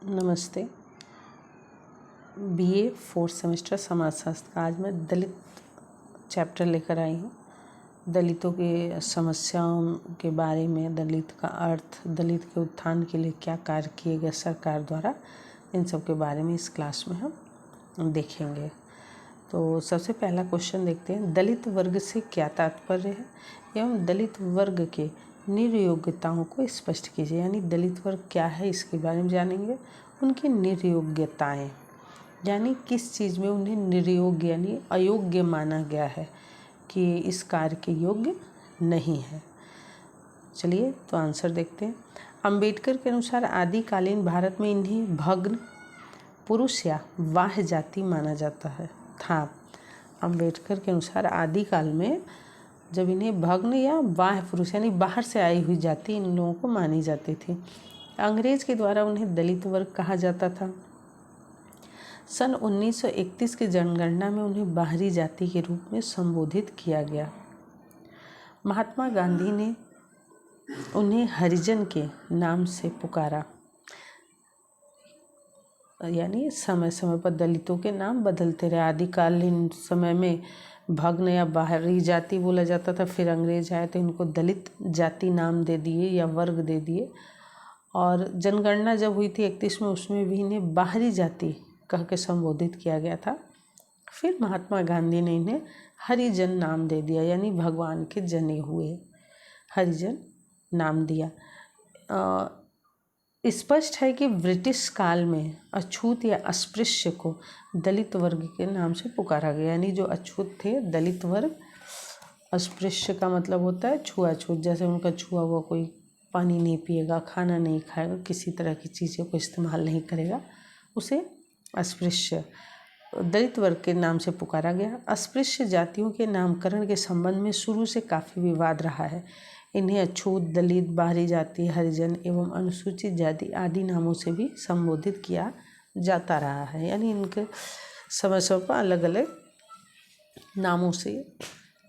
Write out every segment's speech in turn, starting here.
नमस्ते। BA fourth semester समाजशास्त्र का आज मैं दलित चैप्टर लेकर आई हूँ। दलितों की समस्याओं के बारे में, दलित का अर्थ, दलित के उत्थान के लिए क्या कार्य किए गए सरकार द्वारा, इन सब के बारे में इस क्लास में हम देखेंगे। तो सबसे पहला क्वेश्चन देखते हैं, दलित वर्ग से क्या तात्पर्य है एवं दलित वर्ग के निर्योग्यताओं को स्पष्ट कीजिए। यानी दलित वर्ग क्या है इसके बारे में जानेंगे। उनकी निर्योग्यताएं, यानी किस चीज़ में उन्हें निर्योग्य यानी अयोग्य माना गया है कि इस कार्य के योग्य नहीं है। चलिए तो आंसर देखते हैं। अंबेडकर के अनुसार आदिकालीन भारत में इन्हें भग्न पुरुष या वाह्य जाति माना जाता था। अंबेडकर के अनुसार आदिकाल में जब इन्हें भग्न या वाह्य पुरुष यानी बाहर से आई हुई जाति इन लोगों को मानी जाती थी। अंग्रेज के द्वारा उन्हें दलित वर्ग कहा जाता था। सन 1931 की जनगणना में उन्हें बाहरी जाति के रूप में संबोधित किया गया। महात्मा गांधी ने उन्हें हरिजन के नाम से पुकारा। यानी समय समय पर दलितों के नाम बदलते रहे। आदिकालीन समय में भग्न या बाहरी जाति बोला जाता था, फिर अंग्रेज आए तो इनको दलित जाति नाम दे दिए या वर्ग दे दिए। और जनगणना जब हुई थी 31 में, उसमें भी इन्हें बाहरी जाति कह के संबोधित किया गया था। फिर महात्मा गांधी ने इन्हें हरिजन नाम दे दिया, यानी भगवान के जने हुए हरिजन नाम दिया। स्पष्ट है कि ब्रिटिश काल में अछूत या अस्पृश्य को दलित वर्ग के नाम से पुकारा गया। यानी जो अछूत थे दलित वर्ग, अस्पृश्य का मतलब होता है छुआछूत, जैसे उनका छुआ हुआ कोई पानी नहीं पिएगा, खाना नहीं खाएगा, किसी तरह की चीज़ों को इस्तेमाल नहीं करेगा, उसे अस्पृश्य दलित वर्ग के नाम से पुकारा गया। अस्पृश्य जातियों के नामकरण के संबंध में शुरू से काफ़ी विवाद रहा है। इन्हें अछूत, दलित, बाहरी जाति, हरिजन एवं अनुसूचित जाति आदि नामों से भी संबोधित किया जाता रहा है। यानी इनके समय समय पर अलग अलग नामों से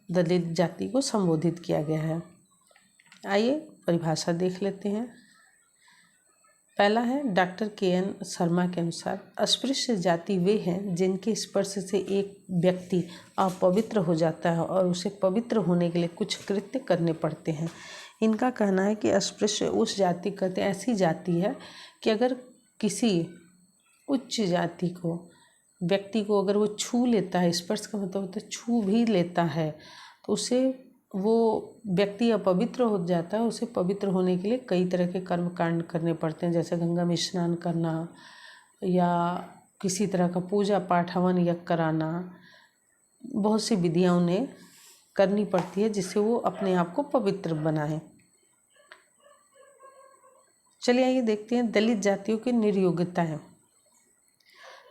दलित जाति को संबोधित किया गया है। आइए परिभाषा देख लेते हैं। पहला है डॉक्टर के.एन. शर्मा के अनुसार अस्पृश्य जाति वे हैं जिनके स्पर्श से एक व्यक्ति अपवित्र हो जाता है और उसे पवित्र होने के लिए कुछ कृत्य करने पड़ते हैं। इनका कहना है कि अस्पृश्य उस जाति कहते ऐसी जाति है कि अगर किसी उच्च जाति को व्यक्ति को अगर वो छू लेता है, स्पर्श का मतलब होता है छू भी लेता है, तो उसे वो व्यक्ति अपवित्र हो जाता है। उसे पवित्र होने के लिए कई तरह के कर्म कांड करने पड़ते हैं, जैसे गंगा में स्नान करना या किसी तरह का पूजा पाठ हवन यज्ञ कराना। बहुत सी विधियां उन्हें करनी पड़ती है जिससे वो अपने आप को पवित्र बनाए। चलिए आइए देखते हैं दलित जातियों की निर्योग्यताएं।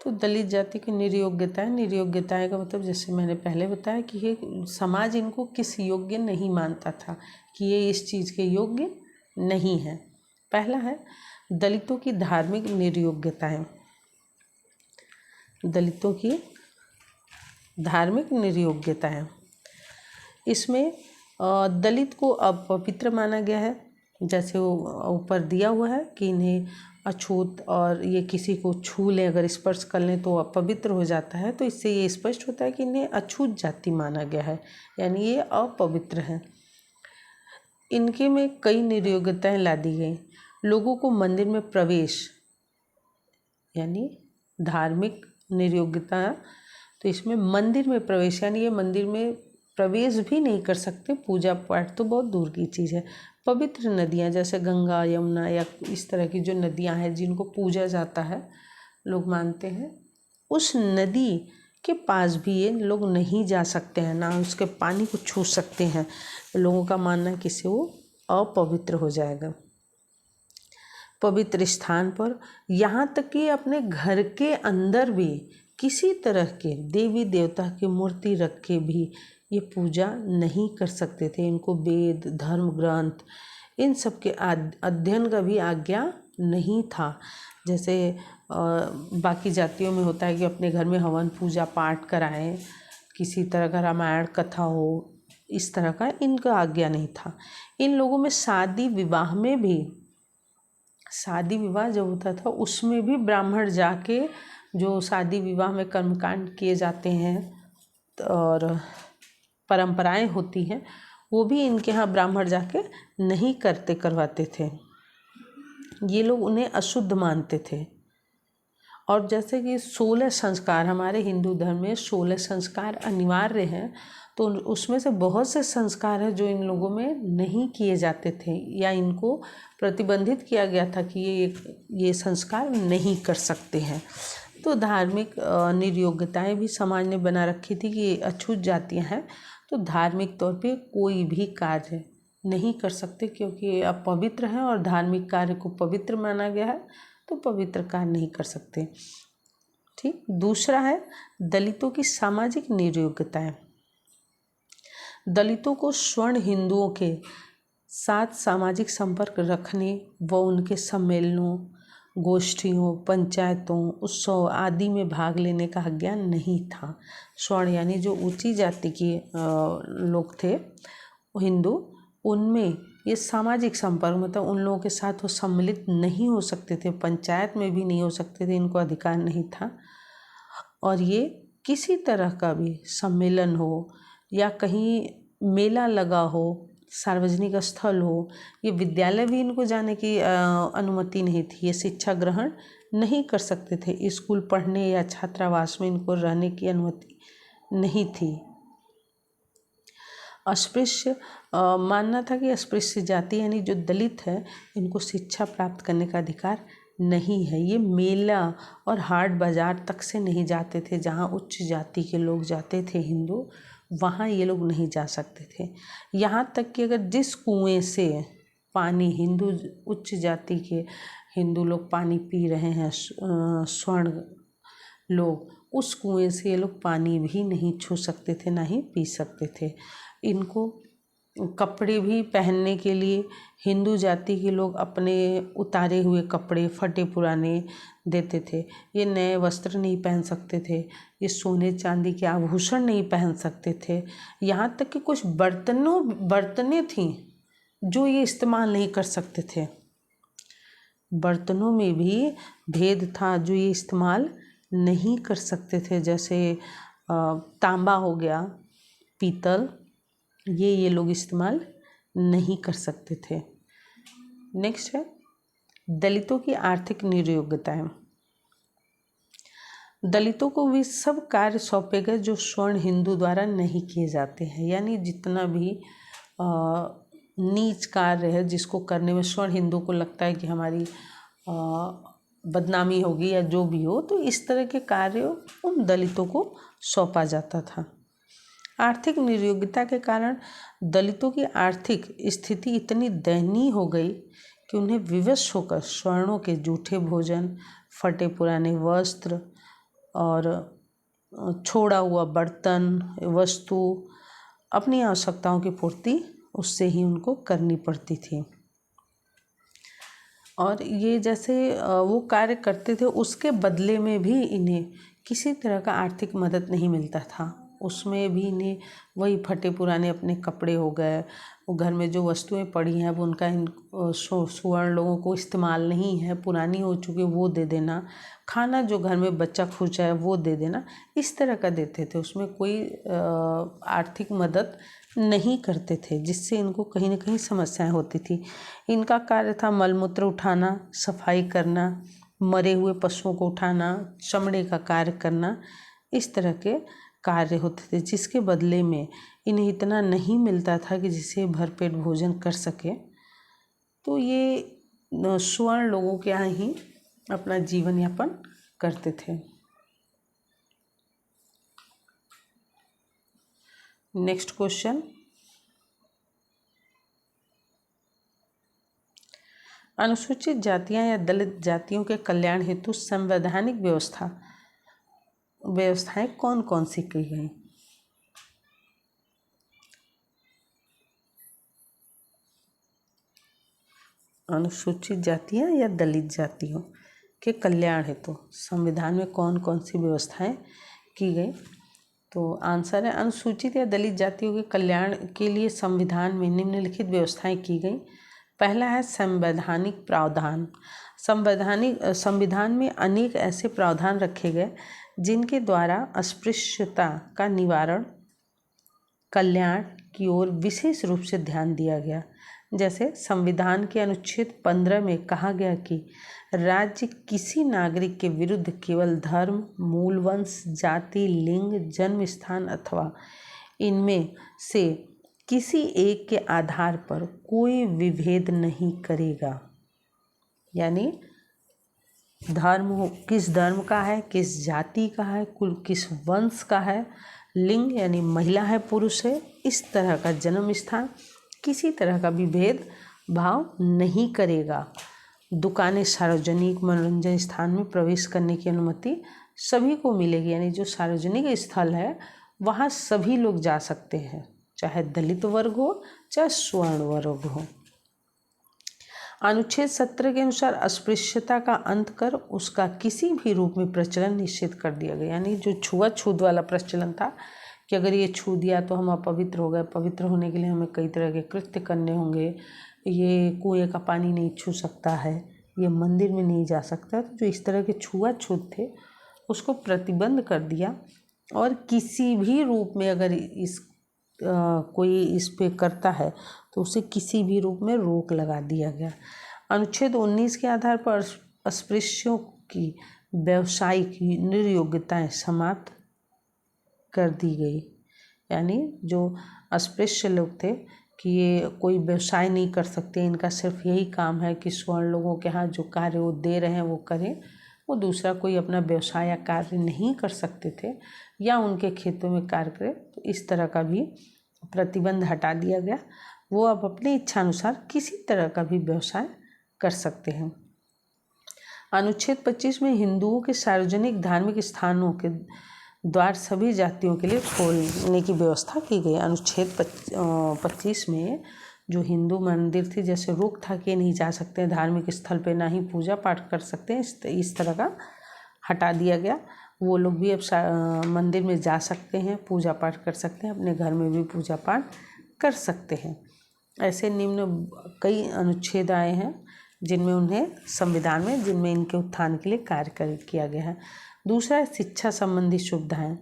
तो दलित जाति की निर्योग्यताएं का मतलब जैसे मैंने पहले बताया कि ये समाज इनको किस योग्य नहीं मानता था, कि ये इस चीज़ के योग्य नहीं है। पहला है दलितों की धार्मिक निर्योग्यताएं। दलितों की धार्मिक निर्योग्यताएं, इसमें दलित को अपवित्र माना गया है। जैसे वो ऊपर दिया हुआ है कि इन्हें अछूत और ये किसी को छू लें, अगर स्पर्श कर लें तो अपवित्र हो जाता है। तो इससे ये स्पष्ट होता है कि इन्हें अछूत जाति माना गया है, यानी ये अपवित्र हैं। इनके में कई निर्योग्यताएं ला दी गई। लोगों को मंदिर में प्रवेश, यानी धार्मिक निर्योग्यता, तो इसमें मंदिर में प्रवेश, यानी ये मंदिर में प्रवेश भी नहीं कर सकते, पूजा पाठ तो बहुत दूर की चीज़ है। पवित्र नदियाँ जैसे गंगा, यमुना या इस तरह की जो नदियाँ हैं जिनको पूजा जाता है, लोग मानते हैं, उस नदी के पास भी ये लोग नहीं जा सकते हैं, ना उसके पानी को छू सकते हैं। लोगों का मानना है कि इससे वो अपवित्र हो जाएगा। पवित्र स्थान पर, यहाँ तक कि अपने घर के अंदर भी किसी तरह के देवी देवता की मूर्ति रख के भी ये पूजा नहीं कर सकते थे। इनको वेद, धर्म ग्रंथ, इन सब के अध्ययन का भी आज्ञा नहीं था। जैसे बाकी जातियों में होता है कि अपने घर में हवन पूजा पाठ कराएं, किसी तरह का रामायण कथा हो, इस तरह का इनका आज्ञा नहीं था। इन लोगों में शादी विवाह में भी शादी विवाह जब होता था उसमें भी ब्राह्मण जाके जो शादी विवाह में कर्मकांड किए जाते हैं और परंपराएं होती हैं वो भी इनके यहाँ ब्राह्मण जाके नहीं करवाते थे। ये लोग उन्हें अशुद्ध मानते थे। और जैसे कि 16 संस्कार, हमारे हिंदू धर्म में 16 संस्कार अनिवार्य हैं, तो उसमें से बहुत से संस्कार हैं जो इन लोगों में नहीं किए जाते थे या इनको प्रतिबंधित किया गया था कि ये संस्कार नहीं कर सकते हैं। तो धार्मिक निर्योग्यताएं भी समाज ने बना रखी थी कि अछूत जातियां हैं तो धार्मिक तौर पे कोई भी कार्य नहीं कर सकते, क्योंकि अब पवित्र हैं और धार्मिक कार्य को पवित्र माना गया है, तो पवित्र कार्य नहीं कर सकते। ठीक। दूसरा है दलितों की सामाजिक निर्योग्यताएं। दलितों को स्वर्ण हिंदुओं के साथ सामाजिक संपर्क रखने व उनके सम्मेलनों, गोष्ठियों, पंचायतों, उत्सव आदि में भाग लेने का ज्ञान नहीं था। स्वर्ण यानी जो ऊंची जाति के लोग थे हिंदू, उनमें ये सामाजिक संपर्क मतलब उन लोगों के साथ वो सम्मिलित नहीं हो सकते थे, पंचायत में भी नहीं हो सकते थे, इनको अधिकार नहीं था। और ये किसी तरह का भी सम्मेलन हो या कहीं मेला लगा हो, सार्वजनिक स्थल हो, ये विद्यालय भी इनको जाने की अनुमति नहीं थी। ये शिक्षा ग्रहण नहीं कर सकते थे, स्कूल पढ़ने या छात्रावास में इनको रहने की अनुमति नहीं थी। अस्पृश्य मानना था कि अस्पृश्य जाति यानी जो दलित है इनको शिक्षा प्राप्त करने का अधिकार नहीं है। ये मेला और हाट बाजार तक से नहीं जाते थे, जहाँ उच्च जाति के लोग जाते थे हिंदू, वहाँ ये लोग नहीं जा सकते थे। यहाँ तक कि अगर जिस कुएं से पानी हिंदू उच्च जाति के हिंदू लोग पानी पी रहे हैं, स्वर्ण लोग, उस कुएं से ये लोग पानी भी नहीं छू सकते थे, ना ही पी सकते थे। इनको कपड़े भी पहनने के लिए हिंदू जाति के लोग अपने उतारे हुए कपड़े फटे पुराने देते थे। ये नए वस्त्र नहीं पहन सकते थे, ये सोने चांदी के आभूषण नहीं पहन सकते थे। यहाँ तक कि कुछ बर्तनें थीं जो ये इस्तेमाल नहीं कर सकते थे। बर्तनों में भी भेद था जो ये इस्तेमाल नहीं कर सकते थे, जैसे तांबा हो गया, पीतल, ये लोग इस्तेमाल नहीं कर सकते थे। नेक्स्ट है दलितों की आर्थिक निर्योग्यताएं। दलितों को भी सब कार्य सौंपे गए जो स्वर्ण हिंदू द्वारा नहीं किए जाते हैं, यानी जितना भी नीच कार्य है जिसको करने में स्वर्ण हिंदू को लगता है कि हमारी बदनामी होगी या जो भी हो, तो इस तरह के कार्य उन दलितों को सौंपा जाता था। आर्थिक निर्योग्यता के कारण दलितों की आर्थिक स्थिति इतनी दयनीय हो गई कि उन्हें विवश होकर स्वर्णों के जूठे भोजन, फटे पुराने वस्त्र और छोड़ा हुआ बर्तन वस्तु, अपनी आवश्यकताओं की पूर्ति उससे ही उनको करनी पड़ती थी। और ये जैसे वो कार्य करते थे उसके बदले में भी इन्हें किसी तरह का आर्थिक मदद नहीं मिलता था। उसमें भी इन्हें वही फटे पुराने अपने कपड़े हो गए, वो घर में जो वस्तुएं पड़ी हैं वो उनका स्वर्ण लोगों को इस्तेमाल नहीं है, पुरानी हो चुकी, वो दे देना, खाना जो घर में बच्चा खुश है वो दे देना, इस तरह का देते थे। उसमें कोई आर्थिक मदद नहीं करते थे, जिससे इनको कहीं ना कहीं समस्याएं होती थी। इनका कार्य था मलमूत्र उठाना, सफाई करना, मरे हुए पशुओं को उठाना, चमड़े का कार्य करना, इस तरह के कार्य होते थे, जिसके बदले में इन्हें इतना नहीं मिलता था कि जिसे भरपेट भोजन कर सके। तो ये स्वर्ण लोगों के यहाँ ही अपना जीवन यापन करते थे। नेक्स्ट क्वेश्चन, अनुसूचित जातियां या दलित जातियों के कल्याण हेतु संवैधानिक व्यवस्थाएं कौन कौन सी की गई? अनुसूचित जातियां या दलित जातियों के कल्याण हेतु संविधान में कौन कौन सी व्यवस्थाएं की गई? तो आंसर है अनुसूचित या दलित जातियों के कल्याण के लिए संविधान में निम्नलिखित व्यवस्थाएं की गई। पहला है संवैधानिक प्रावधान। संविधान में अनेक ऐसे प्रावधान रखे गए जिनके द्वारा अस्पृश्यता का निवारण, कल्याण की ओर विशेष रूप से ध्यान दिया गया। जैसे संविधान के अनुच्छेद 15 में कहा गया कि राज्य किसी नागरिक के विरुद्ध केवल धर्म, मूल वंश, जाति, लिंग, जन्म स्थान अथवा इनमें से किसी एक के आधार पर कोई विभेद नहीं करेगा। यानी धर्म हो, किस धर्म का है, किस जाति का है, कुल किस वंश का है, लिंग यानी महिला है पुरुष है, इस तरह का जन्म स्थान, किसी तरह का भी भेद भाव नहीं करेगा। दुकानें, सार्वजनिक मनोरंजन स्थान में प्रवेश करने की अनुमति सभी को मिलेगी। यानी जो सार्वजनिक स्थल है वहाँ सभी लोग जा सकते हैं, चाहे दलित वर्ग हो चाहे स्वर्ण वर्ग हो। अनुच्छेद 17 के अनुसार अस्पृश्यता का अंत कर उसका किसी भी रूप में प्रचलन निषेध कर दिया गया। यानी जो छुआछूत वाला प्रचलन था कि अगर ये छू दिया तो हम अपवित्र हो गए, पवित्र होने के लिए हमें कई तरह के कृत्य करने होंगे, ये कुएं का पानी नहीं छू सकता है, ये मंदिर में नहीं जा सकता, तो जो इस तरह के छुआछूत थे उसको प्रतिबंध कर दिया। और किसी भी रूप में अगर कोई इस पे करता है तो उसे किसी भी रूप में रोक लगा दिया गया। अनुच्छेद 19 के आधार पर अस्पृश्यों की व्यावसायिक निर्योग्यताएं समाप्त कर दी गई। यानी जो अस्पृश्य लोग थे कि ये कोई व्यवसाय नहीं कर सकते, इनका सिर्फ यही काम है कि स्वर्ण लोगों के यहाँ जो कार्य वो दे रहे हैं वो करें, वो दूसरा कोई अपना व्यवसाय या कार्य नहीं कर सकते थे या उनके खेतों में कार्य करें, तो इस तरह का भी प्रतिबंध हटा दिया गया। वो अब अपनी इच्छा अनुसार किसी तरह का भी व्यवसाय कर सकते हैं। अनुच्छेद 25 में हिंदुओं के सार्वजनिक धार्मिक स्थानों के द्वार सभी जातियों के लिए खोलने की व्यवस्था की गई। अनुच्छेद 25 में जो हिंदू मंदिर थी, जैसे रोक था कि नहीं जा सकते हैं धार्मिक स्थल पे, ना ही पूजा पाठ कर सकते हैं, इस तरह का हटा दिया गया। वो लोग भी अब मंदिर में जा सकते हैं, पूजा पाठ कर सकते हैं, अपने घर में भी पूजा पाठ कर सकते हैं। ऐसे निम्न कई अनुच्छेद आए हैं जिनमें उन्हें संविधान में, जिनमें इनके उत्थान के लिए कार्य किया गया है। दूसरा है शिक्षा संबंधी सुविधाएं।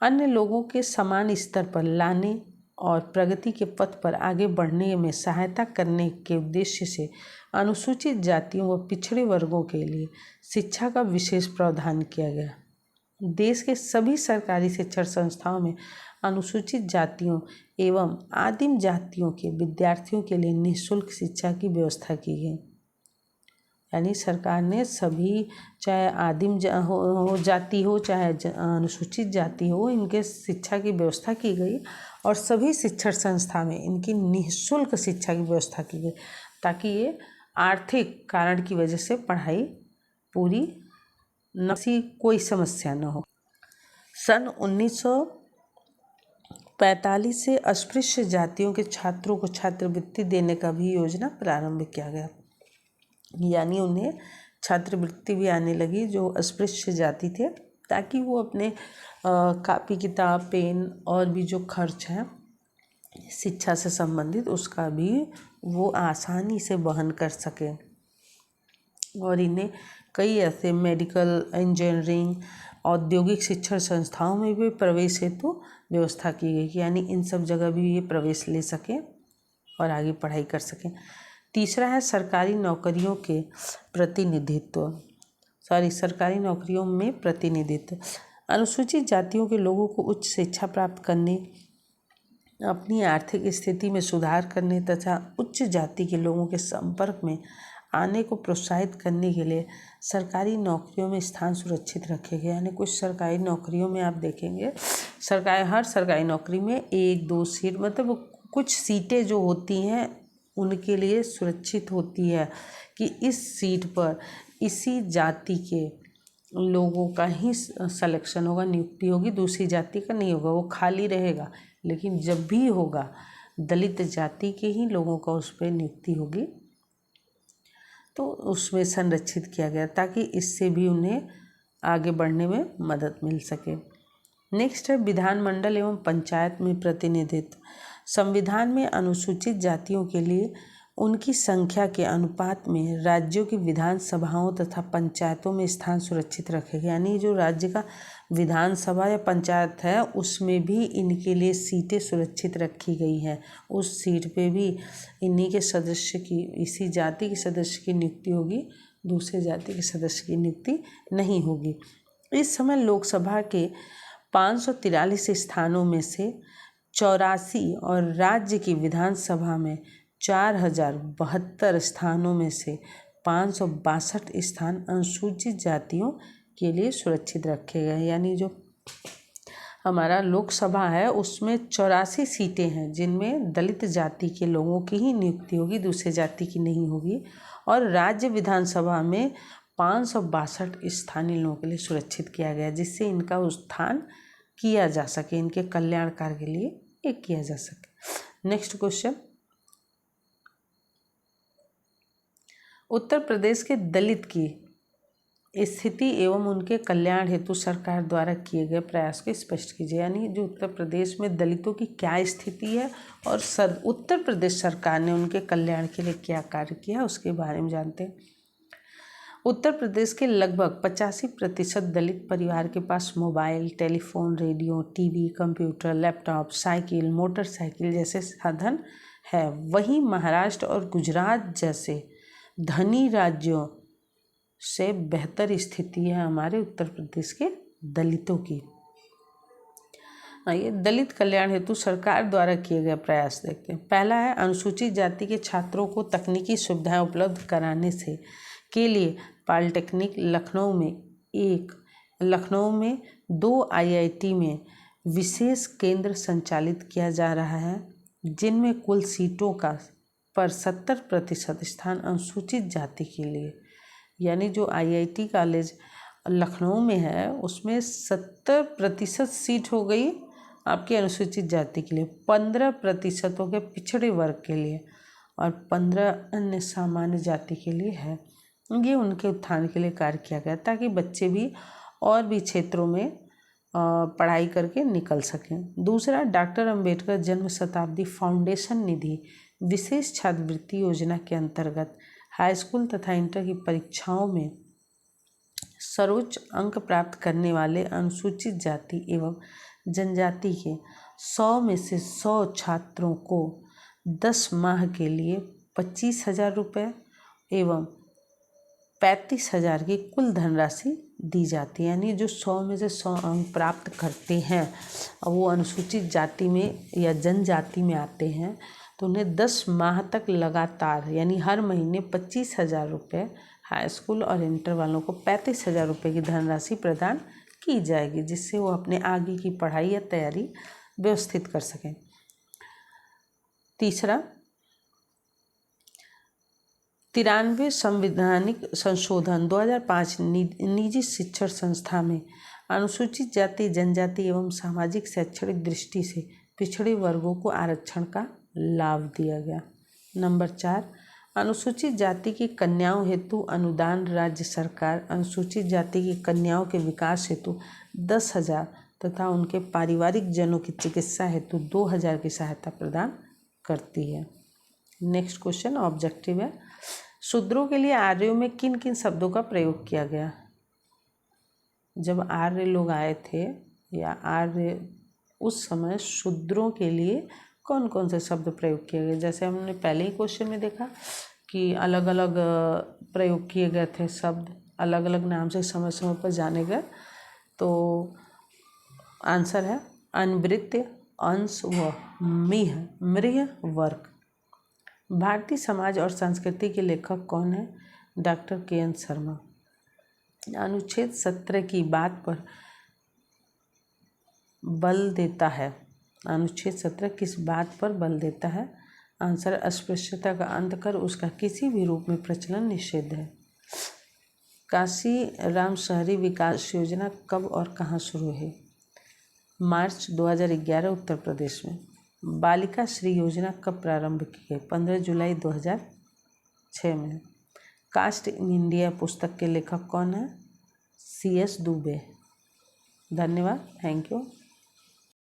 अन्य लोगों के समान स्तर पर लाने और प्रगति के पथ पर आगे बढ़ने में सहायता करने के उद्देश्य से अनुसूचित जातियों व पिछड़े वर्गों के लिए शिक्षा का विशेष प्रावधान किया गया। देश के सभी सरकारी शिक्षण संस्थाओं में अनुसूचित जातियों एवं आदिम जातियों के विद्यार्थियों के लिए निःशुल्क शिक्षा की व्यवस्था की गई। यानी सरकार ने सभी, चाहे आदिम जाति हो चाहे अनुसूचित जाति हो, इनके शिक्षा की व्यवस्था की गई और सभी शिक्षण संस्था में इनकी निःशुल्क शिक्षा की व्यवस्था की गई ताकि ये आर्थिक कारण की वजह से पढ़ाई पूरी न सी कोई समस्या न हो। सन 1945 से अस्पृश्य जातियों के छात्रों को छात्रवृत्ति देने का भी योजना प्रारंभ किया गया। यानी उन्हें छात्रवृत्ति भी आने लगी जो अस्पृश्य जाति थे, ताकि वो अपने कापी किताब, पेन और भी जो खर्च है शिक्षा से संबंधित उसका भी वो आसानी से वहन कर सकें। और इन्हें कई ऐसे मेडिकल, इंजीनियरिंग, औद्योगिक शिक्षण संस्थाओं में भी प्रवेश हेतु व्यवस्था की गई, यानी इन सब जगह भी ये प्रवेश ले सकें और आगे पढ़ाई कर सकें। तीसरा है सरकारी नौकरियों के प्रतिनिधित्व, सरकारी नौकरियों में प्रतिनिधित्व। अनुसूचित जातियों के लोगों को उच्च शिक्षा प्राप्त करने, अपनी आर्थिक स्थिति में सुधार करने तथा उच्च जाति के लोगों के संपर्क में आने को प्रोत्साहित करने के लिए सरकारी नौकरियों में स्थान सुरक्षित रखे गए। यानी कुछ सरकारी नौकरियों में आप देखेंगे, हर सरकारी नौकरी में 1-2 सीट, मतलब कुछ सीटें जो होती हैं उनके लिए सुरक्षित होती है कि इस सीट पर इसी जाति के लोगों का ही सिलेक्शन होगा, नियुक्ति होगी, दूसरी जाति का नहीं होगा, वो खाली रहेगा। लेकिन जब भी होगा दलित जाति के ही लोगों का उस पर नियुक्ति होगी, तो उसमें संरक्षित किया गया ताकि इससे भी उन्हें आगे बढ़ने में मदद मिल सके। नेक्स्ट है विधानमंडल एवं पंचायत में प्रतिनिधित्व। संविधान में अनुसूचित जातियों के लिए उनकी संख्या के अनुपात में राज्यों की विधानसभाओं तथा पंचायतों में स्थान सुरक्षित रखेगा। यानी जो राज्य का विधानसभा या पंचायत है उसमें भी इनके लिए सीटें सुरक्षित रखी गई हैं। उस सीट पे भी इन्हीं के सदस्य की, इसी जाति के सदस्य की नियुक्ति होगी, दूसरे जाति के सदस्य की नियुक्ति नहीं होगी। इस समय लोकसभा के 543 स्थानों में से 84 और राज्य की विधानसभा में 4072 स्थानों में से 562 स्थान अनुसूचित जातियों के लिए सुरक्षित रखे गए। यानी जो हमारा लोकसभा है उसमें 84 सीटें हैं जिनमें दलित जाति के लोगों की ही नियुक्ति होगी, दूसरे जाति की नहीं होगी। और राज्य विधानसभा में 562 स्थानीय लोगों के लिए सुरक्षित किया गया, जिससे इनका उत्थान किया जा सके, इनके कल्याण कार्य के लिए एक किया जा सके। नेक्स्ट क्वेश्चन, उत्तर प्रदेश के दलित की स्थिति एवं उनके कल्याण हेतु सरकार द्वारा किए गए प्रयास को स्पष्ट कीजिए। यानी जो उत्तर प्रदेश में दलितों की क्या स्थिति है और उत्तर प्रदेश सरकार ने उनके कल्याण के लिए क्या कार्य किया उसके बारे में जानते हैं। उत्तर प्रदेश के लगभग 85% दलित परिवार के पास mobile, telephone, radio, TV, computer, laptop, cycle, motorcycle जैसे साधन है। वहीं महाराष्ट्र और गुजरात जैसे धनी राज्यों से बेहतर स्थिति है हमारे उत्तर प्रदेश के दलितों की। ये दलित कल्याण हेतु सरकार द्वारा किए गए प्रयास देखते हैं। पहला है अनुसूचित जाति के छात्रों को तकनीकी सुविधाएं उपलब्ध कराने से के लिए पॉलिटेक्निक लखनऊ में 2 IIT में विशेष केंद्र संचालित किया जा रहा है, जिनमें कुल सीटों का पर 70% स्थान अनुसूचित जाति के लिए। यानी जो IIT कॉलेज लखनऊ में है उसमें 70% सीट हो गई आपकी अनुसूचित जाति के लिए, 15% हो गए पिछड़े वर्ग के लिए और 15 अन्य सामान्य जाति के लिए है। ये उनके उत्थान के लिए कार्य किया गया ताकि बच्चे भी और भी क्षेत्रों में पढ़ाई करके निकल सकें। दूसरा, डॉक्टर अंबेडकर जन्म शताब्दी फाउंडेशन निधि विशेष छात्रवृत्ति योजना के अंतर्गत हाई स्कूल तथा इंटर की परीक्षाओं में सर्वोच्च अंक प्राप्त करने वाले अनुसूचित जाति एवं जनजाति के 100 में से 100 छात्रों को 10 माह के लिए 25,000 रुपये एवं 35,000 की कुल धनराशि दी जाती है। यानी जो 100 में से 100 अंक प्राप्त करते हैं और वो अनुसूचित जाति में या जनजाति में आते हैं तो उन्हें 10 माह तक लगातार यानी हर महीने 25,000 रुपये, हाई स्कूल और इंटर वालों को 35,000 रुपये की धनराशि प्रदान की जाएगी, जिससे वो अपने आगे की पढ़ाई या तैयारी व्यवस्थित कर सकें। तीसरा, 93 संवैधानिक संशोधन 2005 निजी शिक्षण संस्था में अनुसूचित जाति, जनजाति एवं सामाजिक शैक्षणिक दृष्टि से पिछड़े वर्गों को आरक्षण का लाभ दिया गया। नंबर 4, अनुसूचित जाति की कन्याओं हेतु अनुदान राज्य सरकार अनुसूचित जाति की कन्याओं के विकास हेतु 10,000 तथा उनके पारिवारिक जनों की चिकित्सा हेतु 2,000 की सहायता प्रदान करती है। नेक्स्ट क्वेश्चन ऑब्जेक्टिव है, शूद्रों के लिए आर्यों में किन किन शब्दों का प्रयोग किया गया। जब आर्य लोग आए थे या आर्य उस समय शूद्रों के लिए कौन कौन से शब्द प्रयोग किए गए। जैसे हमने पहले ही क्वेश्चन में देखा कि अलग अलग प्रयोग किए गए थे शब्द, अलग अलग नाम से समय समय पर जाने गए। तो आंसर है अनवृत्य, अंश व मिह, मृह, वर्ग। भारतीय समाज और संस्कृति के लेखक कौन है। Doctor KN Sharma. अनुच्छेद 17 की बात पर बल देता है। अनुच्छेद 17 किस बात पर बल देता है। आंसर अस्पृश्यता का अंत कर उसका किसी भी रूप में प्रचलन निषेध है। काशी राम शहरी विकास योजना कब और कहाँ शुरू है। मार्च 2011 उत्तर प्रदेश में। बालिका श्री योजना कब प्रारंभ की गई। 15 जुलाई 2006 में। कास्ट इन इंडिया पुस्तक के लेखक कौन है। CS दुबे। धन्यवाद, थैंक यू।